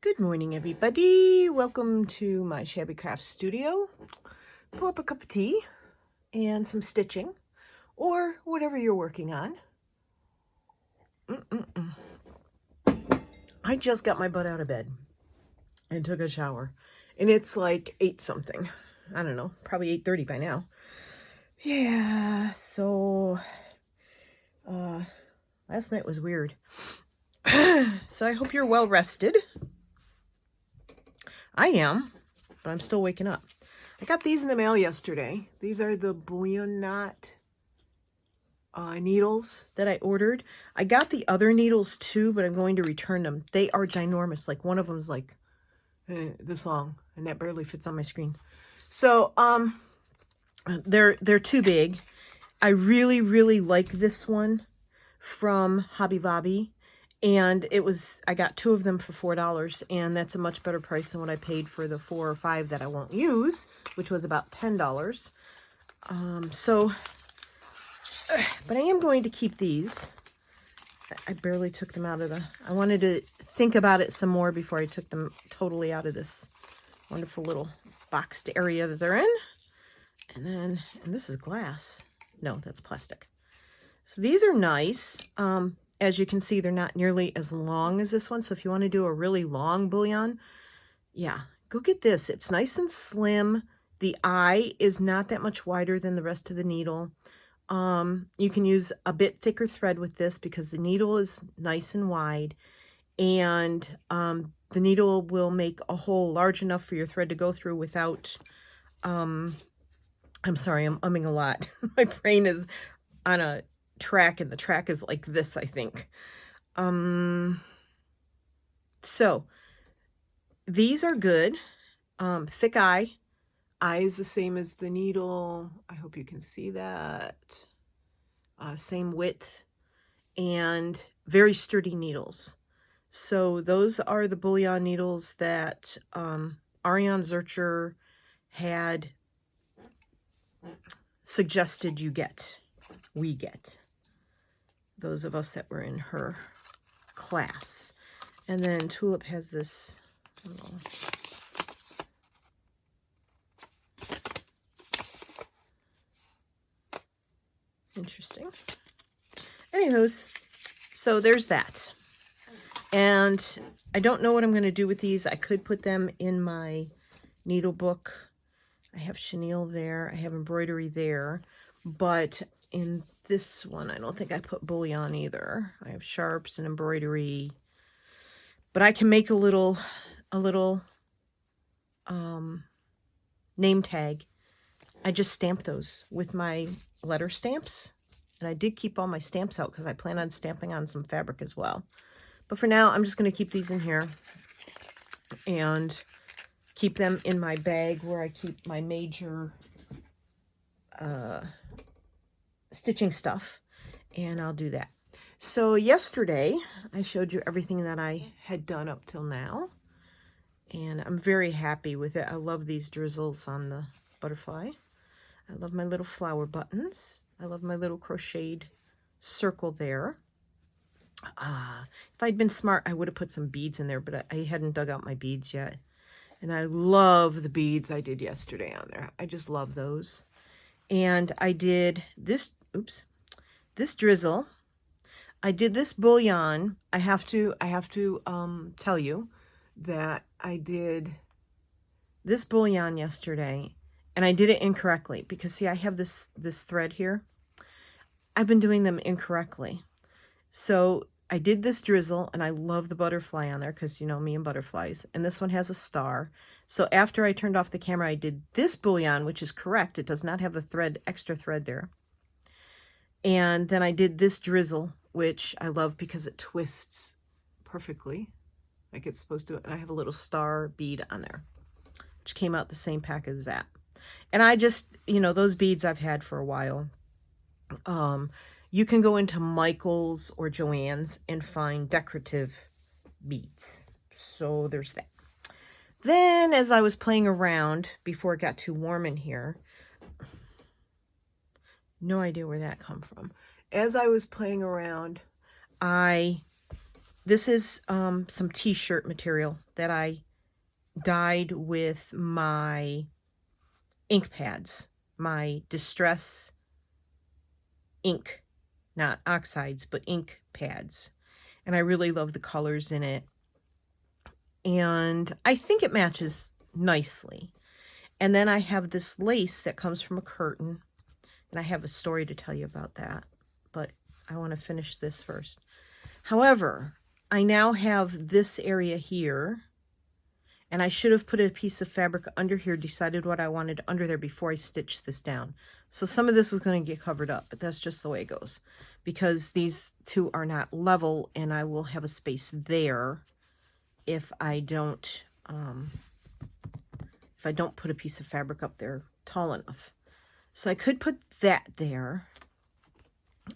Good morning, everybody. Welcome to my Shabby Craft studio. Pull up a cup of tea and some stitching or whatever you're working on. I just got my butt out of bed and took a shower, and it's like 8 something. I don't know, probably 8:30 by now. Yeah, so last night was weird. So I hope you're well rested. I am, but I'm still waking up. I got these in the mail yesterday. These are the bullion knot needles that I ordered. I got the other needles too, but I'm going to return them. They are ginormous. Like one of them's like this long, and that barely fits on my screen. So they're too big. I really like this one from Hobby Lobby. And I got 2 of them for $4, and that's a much better price than what I paid for the 4 or 5 that I won't use, which was about $10. But I am going to keep these. I barely took them out of I wanted to think about it some more before I took them totally out of this wonderful little boxed area that they're in. And this is glass. No, that's plastic. So these are nice. As you can see, they're not nearly as long as this one. So if you want to do a really long bullion, yeah, go get this. It's nice and slim. The eye is not that much wider than the rest of the needle. You can use a bit thicker thread with this because the needle is nice and wide. And the needle will make a hole large enough for your thread to go through without... I'm sorry, I'm umming a lot. My brain is on a track, and the track is like this, I think. So these are good. Thick eye is the same as the needle. I hope you can see that. Same width, and very sturdy needles. So those are the bullion needles that Ariane Zurcher had suggested we get. Those of us that were in her class. And then Tulip has this, interesting. Anywho's, so there's that. And I don't know what I'm going to do with these. I could put them in my needle book. I have chenille there. I have embroidery there. But in this one, I don't think I put bullion either. I have sharps and embroidery. But I can make a little name tag. I just stamped those with my letter stamps. And I did keep all my stamps out because I plan on stamping on some fabric as well. But for now, I'm just going to keep these in here and keep them in my bag where I keep my major stitching stuff. And I'll do that. So yesterday, I showed you everything that I had done up till now. And I'm very happy with it. I love these drizzles on the butterfly. I love my little flower buttons. I love my little crocheted circle there. If I'd been smart, I would have put some beads in there, but I hadn't dug out my beads yet. And I love the beads I did yesterday on there. I just love those. And I did this, this drizzle. I did this bullion. I have to tell you that I did this bullion yesterday, and I did it incorrectly because see, I have this thread here. I've been doing them incorrectly. So I did this drizzle, and I love the butterfly on there because you know me and butterflies. And this one has a star. So after I turned off the camera, I did this bullion, which is correct. It does not have the extra thread there. And then I did this drizzle, which I love because it twists perfectly like it's supposed to. And I have a little star bead on there, which came out the same pack as that. And I just, you know, those beads I've had for a while. You can go into Michael's or Joann's and find decorative beads. So there's that. Then as I was playing around before it got too warm in here, no idea where that come from. As I was playing around, I This is some t-shirt material that I dyed with my ink pads, my Distress ink, not oxides, but ink pads. And I really love the colors in it. And I think it matches nicely. And then I have this lace that comes from a curtain. And I have a story to tell you about that. But I want to finish this first. However, I now have this area here. And I should have put a piece of fabric under here, decided what I wanted under there before I stitched this down. So some of this is going to get covered up, but that's just the way it goes. Because these two are not level, and I will have a space there if I don't put a piece of fabric up there tall enough. So I could put that there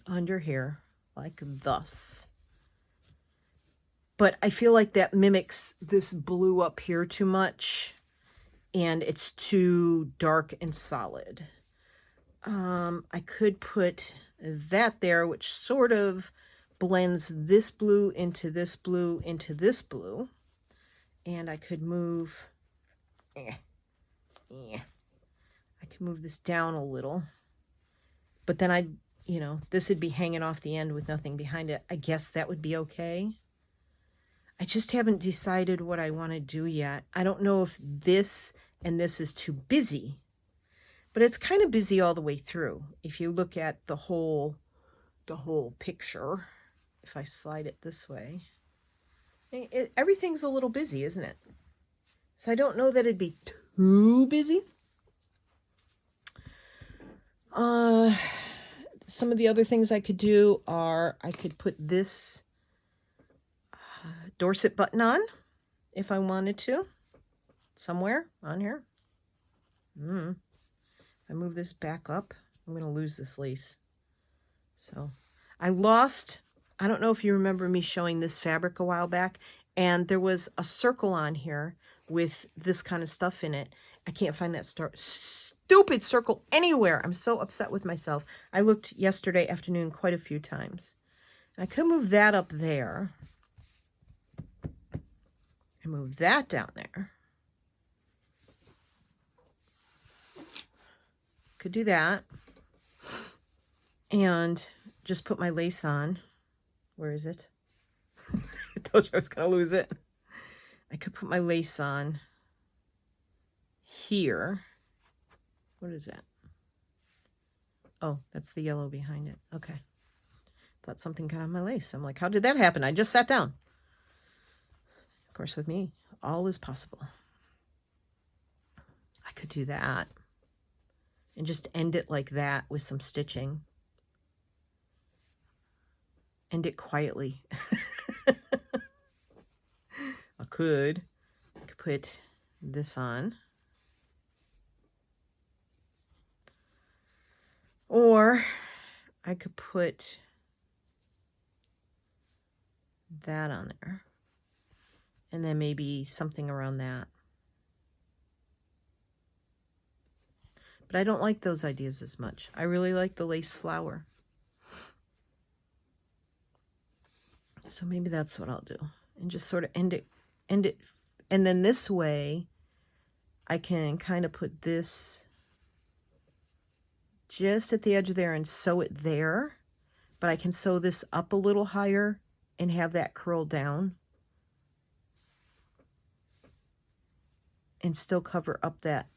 under here like thus. But I feel like that mimics this blue up here too much, and it's too dark and solid. I could put that there, which sort of blends this blue into this blue into this blue. And I could move, I could move this down a little. But then this would be hanging off the end with nothing behind it. I guess that would be okay. I just haven't decided what I want to do yet. I don't know if this and this is too busy, but it's kind of busy all the way through. If you look at the whole picture, if I slide it this way, everything's a little busy, isn't it? So I don't know that it'd be too busy. Some of the other things I could do are I could put this Dorset button on if I wanted to, somewhere on here. If I move this back up, I'm going to lose this lace. So I don't know if you remember me showing this fabric a while back, and there was a circle on here with this kind of stuff in it. I can't find that stupid circle anywhere. I'm so upset with myself. I looked yesterday afternoon quite a few times. I could move that up there. And move that down there. Could do that. And just put my lace on. Where is it? I told you I was going to lose it. I could put my lace on here. What is that? Oh, that's the yellow behind it. Okay. Thought something got on my lace. I'm like, how did that happen? I just sat down. Of course, with me, all is possible. I could do that and just end it like that with some stitching. End it quietly. I could put this on. Or I could put that on there. And then maybe something around that. But I don't like those ideas as much. I really like the lace flower. So maybe that's what I'll do. And just sort of end it. And then this way, I can kind of put this just at the edge there and sew it there. But I can sew this up a little higher and have that curl down. And still cover up that.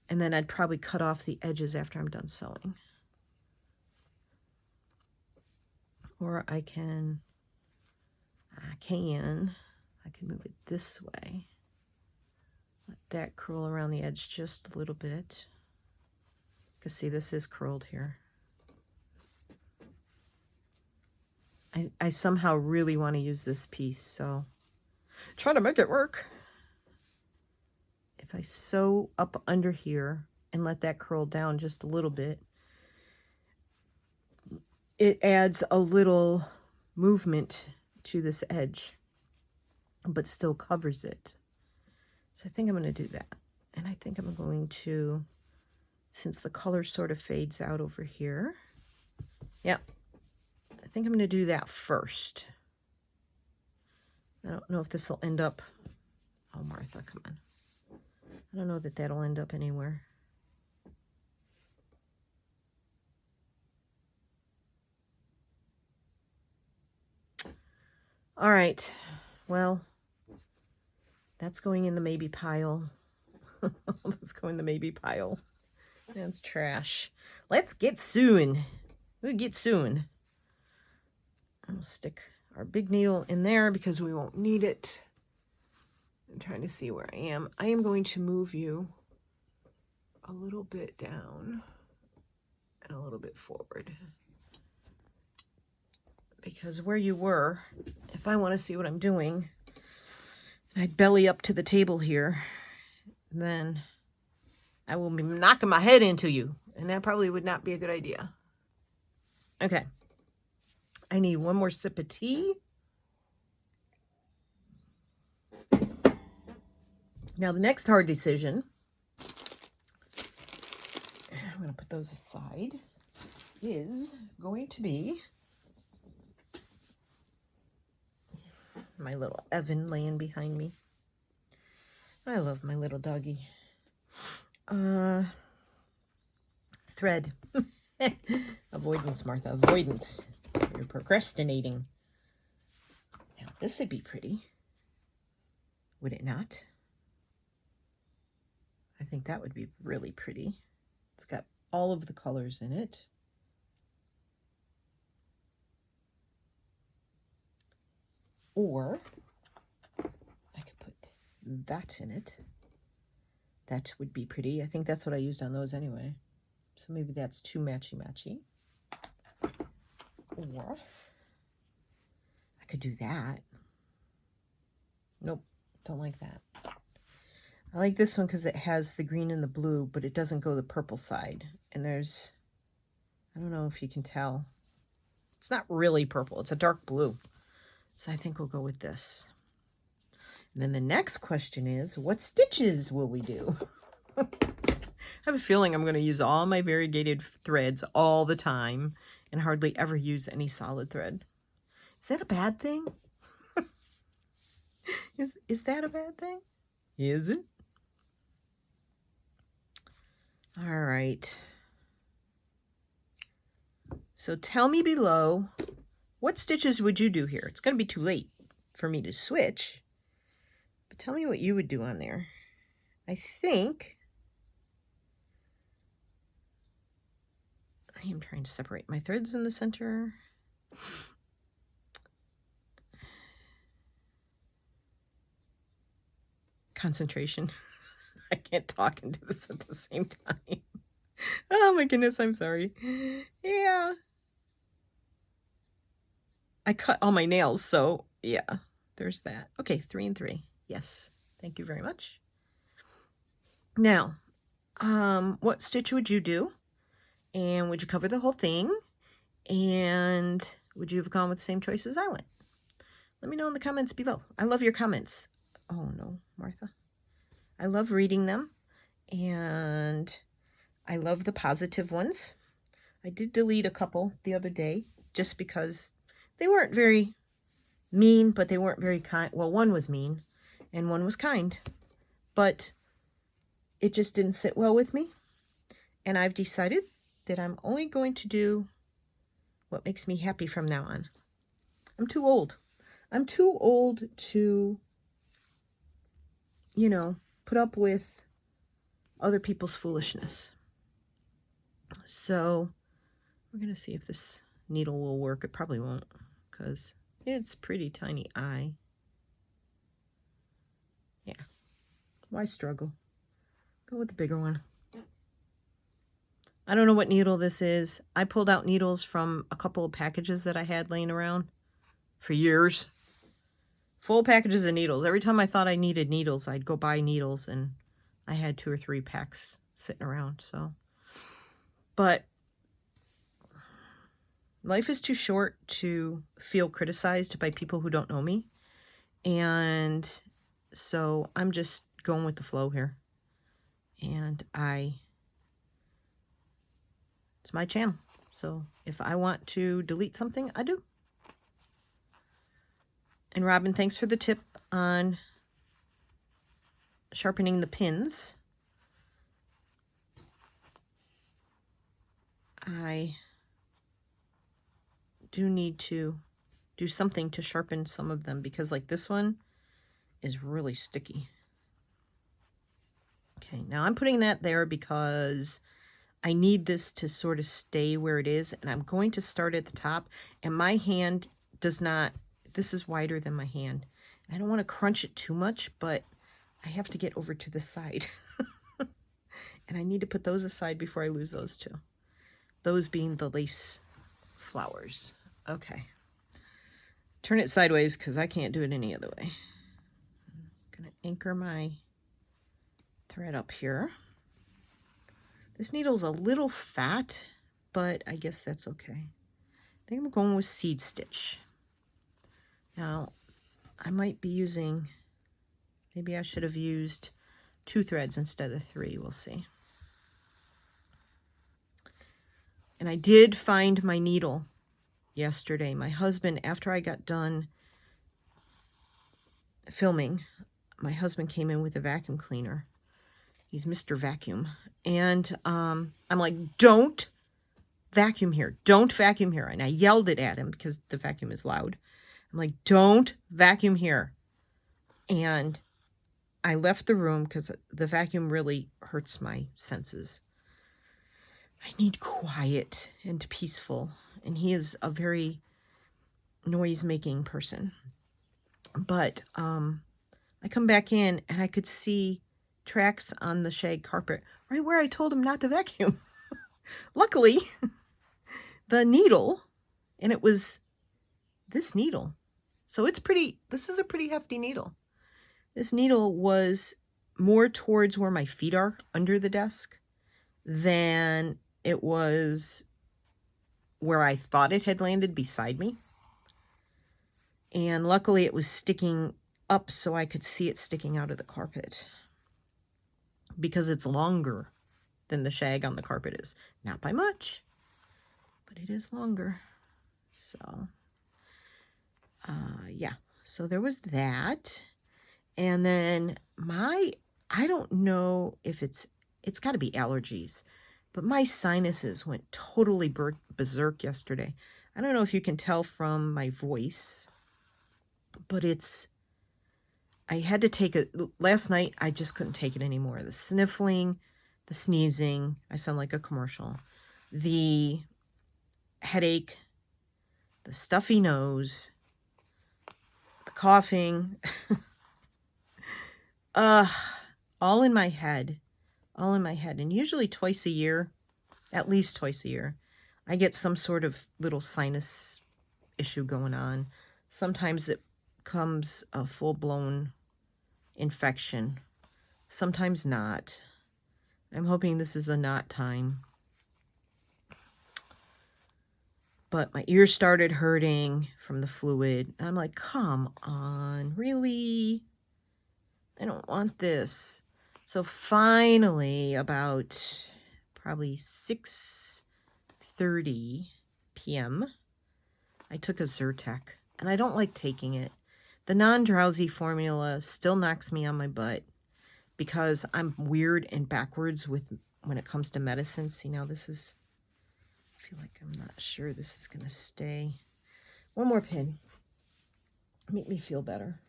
And then I'd probably cut off the edges after I'm done sewing. Or I can move it this way. Let that curl around the edge just a little bit. Because see, this is curled here. I somehow really want to use this piece, so try to make it work. If I sew up under here and let that curl down just a little bit, it adds a little movement to this edge, but still covers it. So I think I'm going to do that. And I think I'm going to, since the color sort of fades out over here, Yep. I think I'm going to do that first. I don't know if this will end up... Oh, Martha, come on. I don't know that that'll end up anywhere. All right. Well, that's going in the maybe pile. Let's go in the maybe pile. That's trash. Let's get soon. We'll get soon. I'll stick our big needle in there because we won't need it. I'm trying to see where I am. I am going to move you a little bit down and a little bit forward. Because where you were, if I want to see what I'm doing, and I belly up to the table here, then I will be knocking my head into you. And that probably would not be a good idea. Okay. I need one more sip of tea. Now the next hard decision, I'm going to put those aside, is going to be my little Evan laying behind me. I love my little doggy. Thread. Avoidance, Martha. Avoidance. You're procrastinating. Now, this would be pretty. Would it not? I think that would be really pretty. It's got all of the colors in it. Or I could put that in it. That would be pretty. I think that's what I used on those anyway. So maybe that's too matchy-matchy. Or I could do that. Nope, don't like that. I like this one because it has the green and the blue, but it doesn't go the purple side. And there's, I don't know if you can tell. It's not really purple. It's a dark blue. So I think we'll go with this. And then the next question is, what stitches will we do? I have a feeling I'm going to use all my variegated threads all the time and hardly ever use any solid thread. Is that a bad thing? Is that a bad thing? Is it? All right. So tell me below, what stitches would you do here? It's going to be too late for me to switch, but tell me what you would do on there. I think I am trying to separate my threads in the center. Concentration. I can't talk and do this at the same time. Oh my goodness, I'm sorry. Yeah. I cut all my nails, so yeah, there's that. Okay, 3 and 3. Yes, thank you very much. Now, what stitch would you do? And would you cover the whole thing? And would you have gone with the same choice as I went? Let me know in the comments below. I love your comments. Oh no, Martha. I love reading them, and I love the positive ones. I did delete a couple the other day just because they weren't very mean, but they weren't very kind. Well, one was mean and one was kind, but it just didn't sit well with me. And I've decided that I'm only going to do what makes me happy from now on. I'm too old. I'm too old to, you know, put up with other people's foolishness. So we're going to see if this needle will work. It probably won't because it's pretty tiny eye. Yeah. Why struggle? Go with the bigger one. I don't know what needle this is. I pulled out needles from a couple of packages that I had laying around for years. Full packages of needles. Every time I thought I needed needles, I'd go buy needles, and I had 2 or 3 packs sitting around. So, but life is too short to feel criticized by people who don't know me. And so I'm just going with the flow here. And it's my channel. So if I want to delete something, I do. And Robin, thanks for the tip on sharpening the pins. I do need to do something to sharpen some of them because like this one is really sticky. Okay, now I'm putting that there because I need this to sort of stay where it is, and I'm going to start at the top, and my hand does not, this is wider than my hand. I don't want to crunch it too much, but I have to get over to the side. And I need to put those aside before I lose those two. Those being the lace flowers. Okay. Turn it sideways because I can't do it any other way. I'm going to anchor my thread up here. This needle's a little fat, but I guess that's okay. I think I'm going with seed stitch. Now, I might be using, maybe I should have used 2 threads instead of 3. We'll see. And I did find my needle yesterday. My husband, after I got done filming, my husband came in with a vacuum cleaner. He's Mr. Vacuum. And I'm like, don't vacuum here. Don't vacuum here. And I yelled it at him because the vacuum is loud. I'm like, don't vacuum here. And I left the room because the vacuum really hurts my senses. I need quiet and peaceful. And he is a very noise-making person. But I come back in and I could see tracks on the shag carpet right where I told him not to vacuum. Luckily, the needle, and it was this needle. So it's pretty, this is a pretty hefty needle. This needle was more towards where my feet are under the desk than it was where I thought it had landed beside me. And luckily it was sticking up so I could see it sticking out of the carpet because it's longer than the shag on the carpet is. Not by much, but it is longer. So, yeah. So there was that. And then I don't know if it's got to be allergies, but my sinuses went totally berserk yesterday. I don't know if you can tell from my voice, but I had to take it. Last night, I just couldn't take it anymore. The sniffling, the sneezing, I sound like a commercial, the headache, the stuffy nose, the coughing, all in my head, And usually twice a year, at least twice a year, I get some sort of little sinus issue going on. Sometimes it comes a full-blown infection. Sometimes not. I'm hoping this is a not time. But my ears started hurting from the fluid. I'm like, come on, really? I don't want this. So finally, about probably 6:30 p.m., I took a Zyrtec, and I don't like taking it. The non-drowsy formula still knocks me on my butt because I'm weird and backwards when it comes to medicine. See, now this is, I feel like I'm not sure this is going to stay. One more pin. Make me feel better.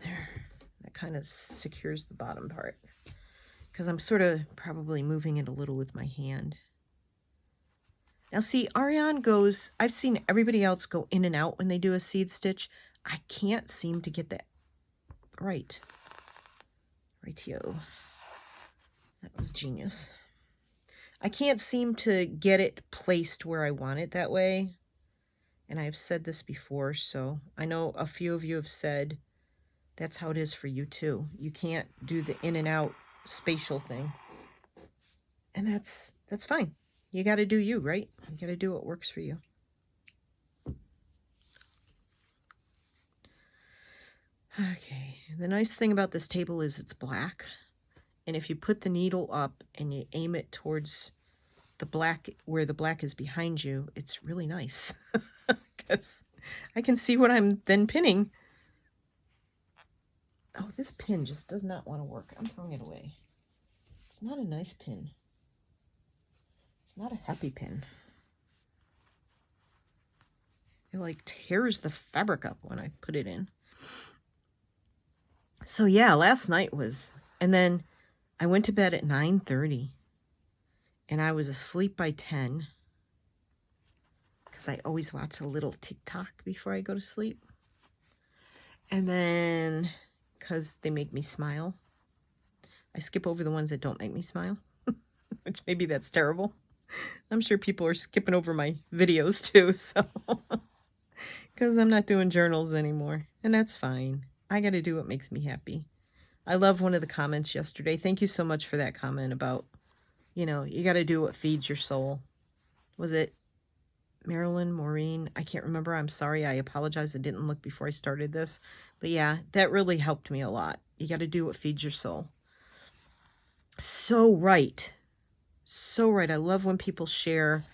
There. That kind of secures the bottom part because I'm sort of probably moving it a little with my hand. Now see, Ariane goes, I've seen everybody else go in and out when they do a seed stitch. I can't seem to get that right. Rightio. That was genius. I can't seem to get it placed where I want it that way. And I've said this before, so I know a few of you have said that's how it is for you too. You can't do the in and out spatial thing. And that's fine. You got to do you, right? You got to do what works for you. Okay. The nice thing about this table is it's black. And if you put the needle up and you aim it towards the black, where the black is behind you, it's really nice. Because I can see what I'm then pinning. Oh, this pin just does not want to work. I'm throwing it away. It's not a nice pin. It's not a happy pin. It like tears the fabric up when I put it in. So yeah, last night was, and then I went to bed at 9:30 and I was asleep by 10 because I always watch a little TikTok before I go to sleep. And then, because they make me smile, I skip over the ones that don't make me smile, which maybe that's terrible. I'm sure people are skipping over my videos too, so, because I'm not doing journals anymore, and that's fine. I got to do what makes me happy. I love one of the comments yesterday. Thank you so much for that comment about, you know, you got to do what feeds your soul. Was it Marilyn, Maureen? I can't remember. I'm sorry. I apologize. I didn't look before I started this. But yeah, that really helped me a lot. You got to do what feeds your soul. So right. So right. I love when people share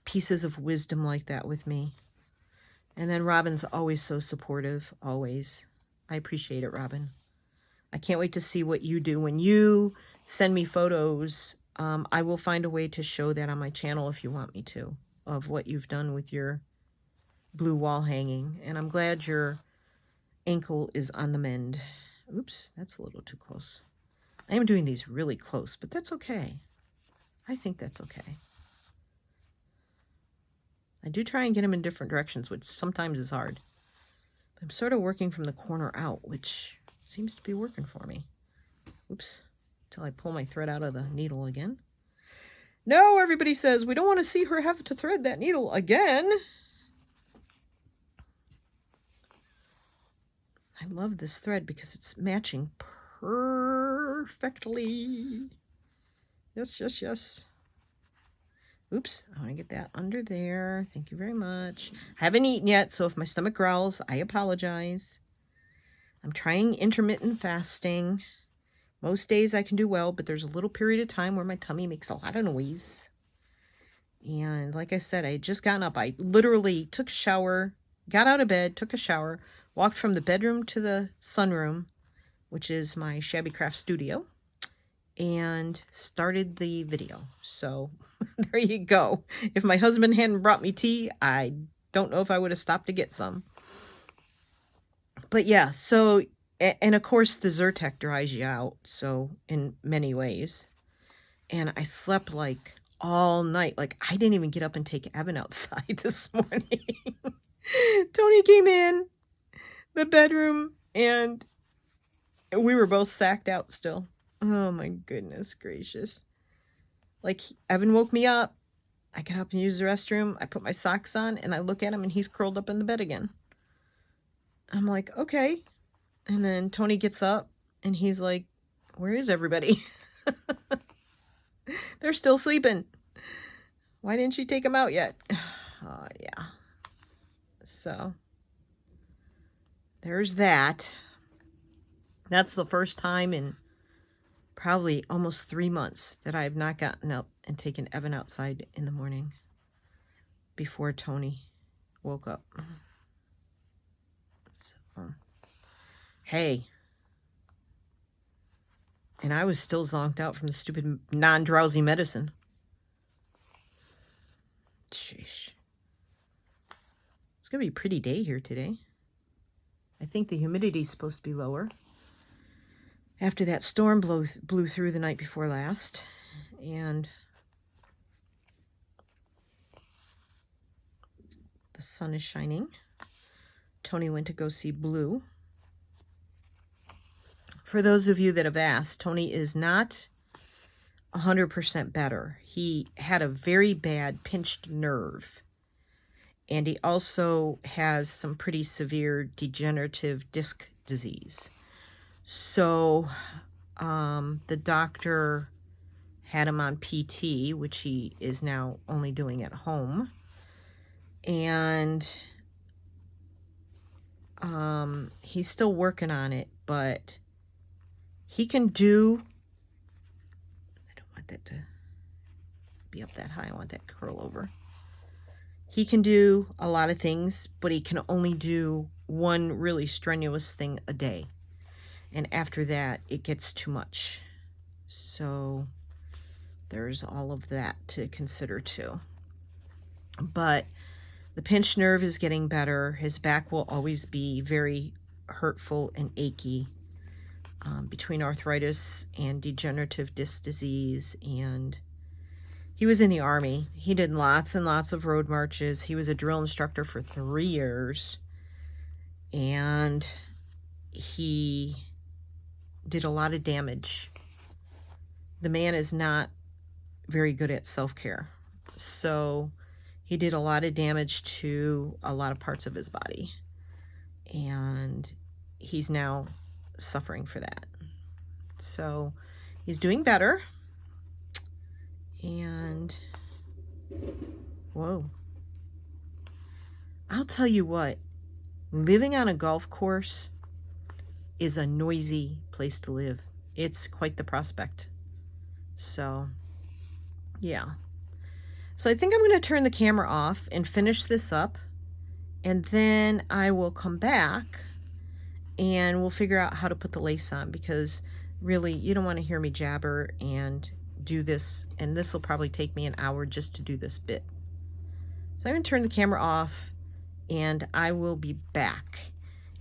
pieces of wisdom like that with me. And then Robin's always so supportive. Always. I appreciate it, Robin. I can't wait to see what you do. When you send me photos, I will find a way to show that on my channel if you want me to, of what you've done with your blue wall hanging. And I'm glad your ankle is on the mend. Oops, that's a little too close. I am doing these really close, but that's okay. I think that's okay. I do try and get them in different directions, which sometimes is hard. I'm sort of working from the corner out, which seems to be working for me. Oops, until I pull my thread out of the needle again. No, everybody says, we don't want to see her have to thread that needle again. I love this thread because it's matching perfectly. Yes, yes, yes. Oops, I want to get that under there. Thank you very much. Haven't eaten yet, so if my stomach growls, I apologize. I'm trying intermittent fasting. Most days I can do well, but there's a little period of time where my tummy makes a lot of noise. And like I said, I had just gotten up. I literally took a shower, got out of bed, took a shower, walked from the bedroom to the sunroom, which is my Shabby Craft studio, and started the video. So there you go. If my husband hadn't brought me tea, I don't know if I would have stopped to get some. But yeah, so, and of course the Zyrtec dries you out, so in many ways. And I slept like all night. Like I didn't even get up and take Evan outside this morning. Tony came in the bedroom and we were both sacked out still. Oh my goodness gracious. Like Evan woke me up. I get up and use the restroom. I put my socks on and I look at him and he's curled up in the bed again. I'm like, okay. And then Tony gets up and he's like, where is everybody? They're still sleeping. Why didn't you take them out yet? Oh, yeah. So there's that. That's the first time in probably almost 3 months that I have not gotten up and taken Evan outside in the morning before Tony woke up. So, hey. And I was still zonked out from the stupid non-drowsy medicine. Sheesh. It's going to be a pretty day here today. I think the humidity is supposed to be lower after that storm blew through the night before last. And the sun is shining. Tony went to go see Blue. For those of you that have asked, Tony is not 100% better. He had a very bad pinched nerve. And he also has some pretty severe degenerative disc disease. So the doctor had him on PT, which he is now only doing at home. And he's still working on it, but he can do want that to be up that high. I want that to curl over. He can do a lot of things, but he can only do one really strenuous thing a day. And after that, it gets too much. So there's all of that to consider too. But the pinched nerve is getting better. His back will always be very hurtful and achy between arthritis and degenerative disc disease. And he was in the Army. He did lots and lots of road marches. He was a drill instructor for 3 years. And he did a lot of damage. The man is not very good at self-care. So he did a lot of damage to a lot of parts of his body. And he's now suffering for that. So he's doing better. And whoa. I'll tell you what, living on a golf course is a noisy place to live. It's quite the prospect. So, yeah. So I think I'm going to turn the camera off and finish this up. And then I will come back and we'll figure out how to put the lace on, because really you don't want to hear me jabber and do this. And this will probably take me an hour just to do this bit. So I'm going to turn the camera off and I will be back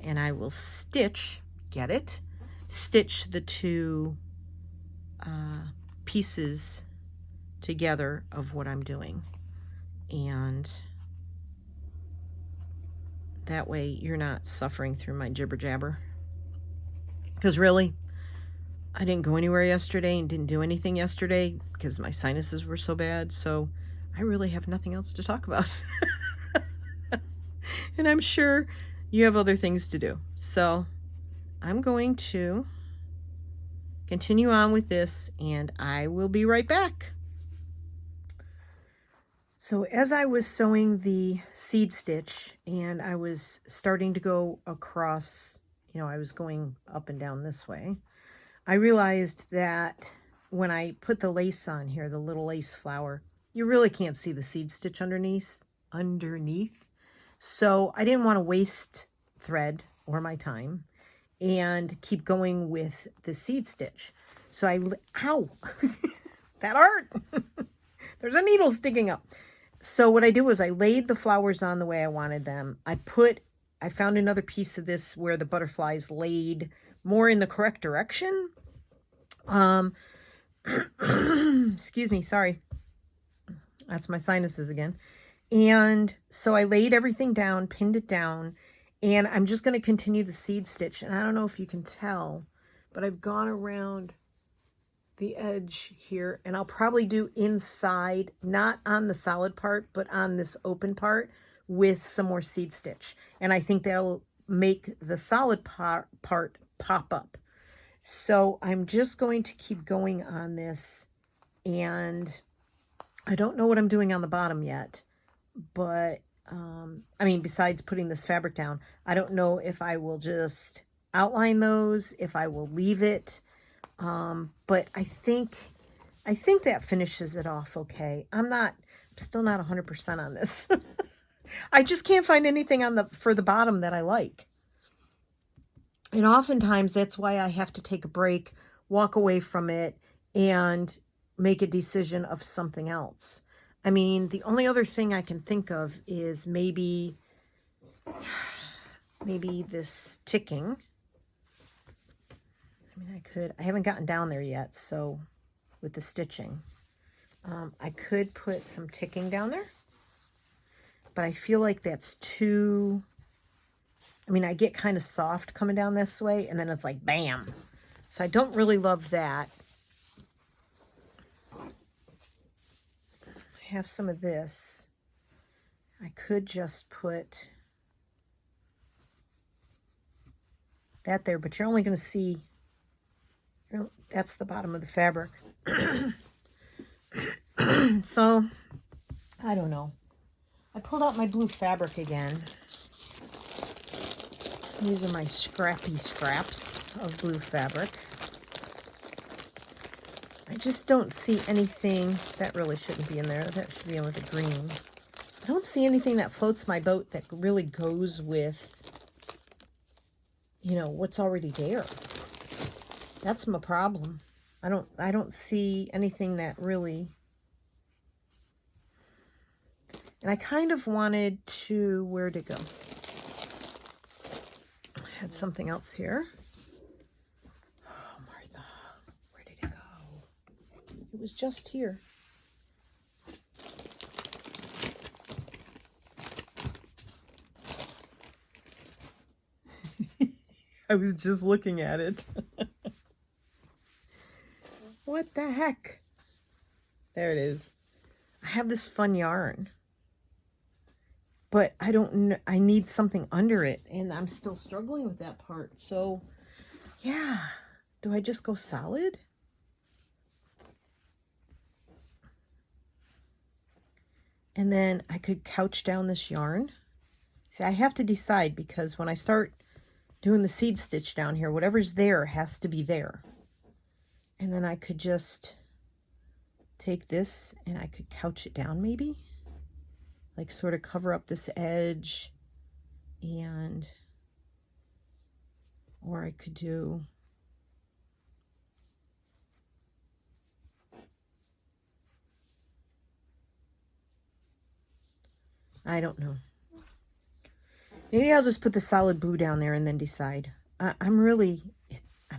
and I will stitch, get it? Stitch the two pieces together of what I'm doing. And that way you're not suffering through my jibber jabber. Because really, I didn't go anywhere yesterday and didn't do anything yesterday because my sinuses were so bad. So I really have nothing else to talk about. And I'm sure you have other things to do. So I'm going to continue on with this and I will be right back. So as I was sewing the seed stitch and I was starting to go across, I was going up and down this way, I realized that when I put the lace on here, the little lace flower, you really can't see the seed stitch underneath. So I didn't want to waste thread or my time and keep going with the seed stitch. So ow, that hurt. There's a needle sticking up. So what I did was I laid the flowers on the way I wanted them. I found another piece of this where the butterflies laid more in the correct direction. Excuse me, sorry. That's my sinuses again. And so I laid everything down, pinned it down, and I'm just going to continue the seed stitch. And I don't know if you can tell, but I've gone around the edge here, and I'll probably do inside, not on the solid part, but on this open part with some more seed stitch. And I think that'll make the solid part pop up. So I'm just going to keep going on this, and I don't know what I'm doing on the bottom yet, but besides putting this fabric down, I don't know if I will just outline those, if I will leave it. But I think that finishes it off okay. I'm still not 100% on this. I just can't find anything for the bottom that I like. And oftentimes that's why I have to take a break, walk away from it, and make a decision of something else. The only other thing I can think of is maybe this ticking. I haven't gotten down there yet, so with the stitching, I could put some ticking down there, but I feel like that's too, I get kind of soft coming down this way, and then it's like, bam. So I don't really love that. I have some of this. I could just put that there, but you're only going to see, that's the bottom of the fabric. So, I don't know. I pulled out my blue fabric again. These are my scrappy scraps of blue fabric. I just don't see anything that really shouldn't be in there. That should be in with the green. I don't see anything that floats my boat that really goes with, you know, what's already there. That's my problem. I don't see anything that really. And I kind of wanted to, where to go? I had something else here. Oh, Martha, where did it go? It was just here. I was just looking at it. What the heck? There it is. I have this fun yarn, but I don't know. I need something under it, and I'm still struggling with that part. So, yeah. Do I just go solid? And then I could couch down this yarn. See, I have to decide, because when I start doing the seed stitch down here, whatever's there has to be there. And then I could just take this and I could couch it down, maybe like sort of cover up this edge, and or I could do I don't know. Maybe I'll just put the solid blue down there and then decide. I'm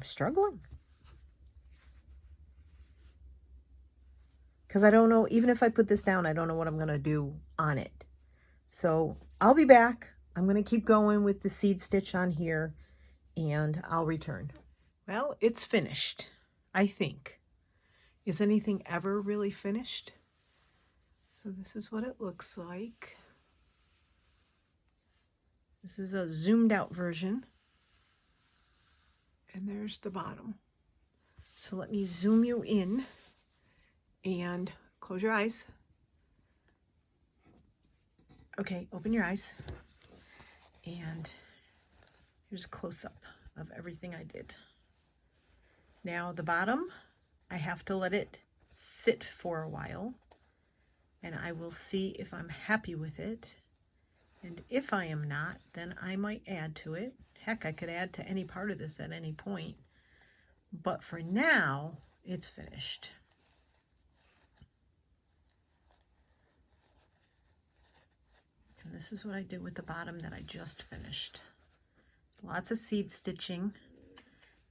struggling. Because I don't know, even if I put this down, I don't know what I'm going to do on it. So I'll be back. I'm going to keep going with the seed stitch on here, and I'll return. Well, it's finished, I think. Is anything ever really finished? So this is what it looks like. This is a zoomed out version. And there's the bottom. So let me zoom you in and close your eyes. Okay, open your eyes. And here's a close-up of everything I did. Now the bottom, I have to let it sit for a while, and I will see if I'm happy with it. And if I am not, then I might add to it. Heck, I could add to any part of this at any point. But for now, it's finished. And this is what I did with the bottom that I just finished. Lots of seed stitching.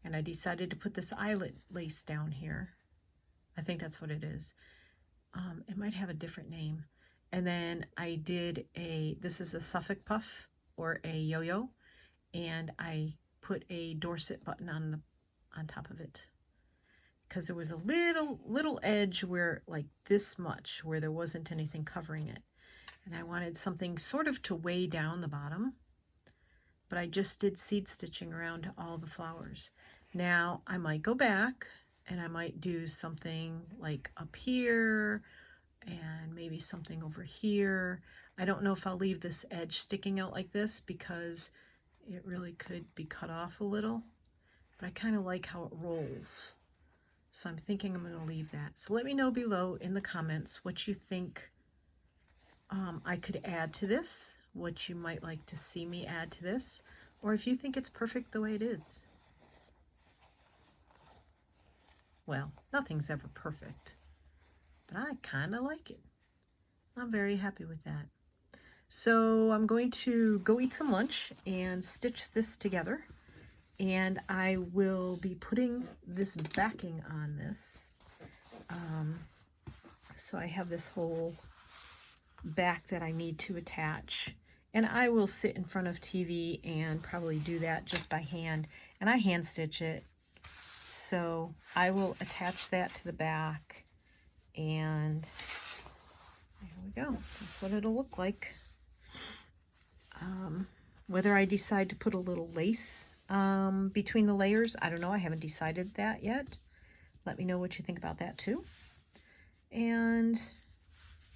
And I decided to put this eyelet lace down here. I think that's what it is. It might have a different name. And then I did this is a Suffolk puff or a yo-yo, and I put a Dorset button on top of it, because there was a little edge where, like this much, where there wasn't anything covering it, and I wanted something sort of to weigh down the bottom. But I just did seed stitching around all the flowers. Now I might go back and I might do something like up here and maybe something over here. I don't know if I'll leave this edge sticking out like this, because it really could be cut off a little, but I kind of like how it rolls. So I'm thinking I'm going to leave that. So let me know below in the comments what you think I could add to this, what you might like to see me add to this, or if you think it's perfect the way it is. Well, nothing's ever perfect, but I kind of like it. I'm very happy with that. So I'm going to go eat some lunch and stitch this together, and I will be putting this backing on this. So I have this whole back that I need to attach, and I will sit in front of TV and probably do that just by hand, and I hand stitch it. So I will attach that to the back, and there we go. That's what it'll look like. Whether I decide to put a little lace between the layers, I don't know. I haven't decided that yet. Let me know what you think about that too. And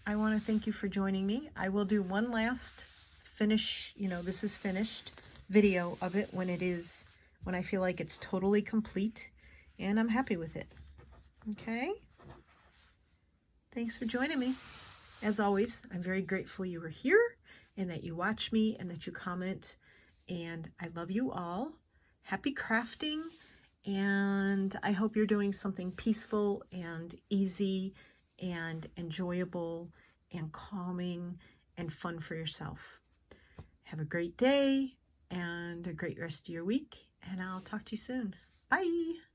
I want to thank you for joining me. I will do one last finish, this is finished video of it when I feel like it's totally complete and I'm happy with it. Okay? Thanks for joining me. As always, I'm very grateful you were here and that you watch me and that you comment. And I love you all. Happy crafting. And I hope you're doing something peaceful and easy and enjoyable and calming and fun for yourself. Have a great day and a great rest of your week. And I'll talk to you soon. Bye.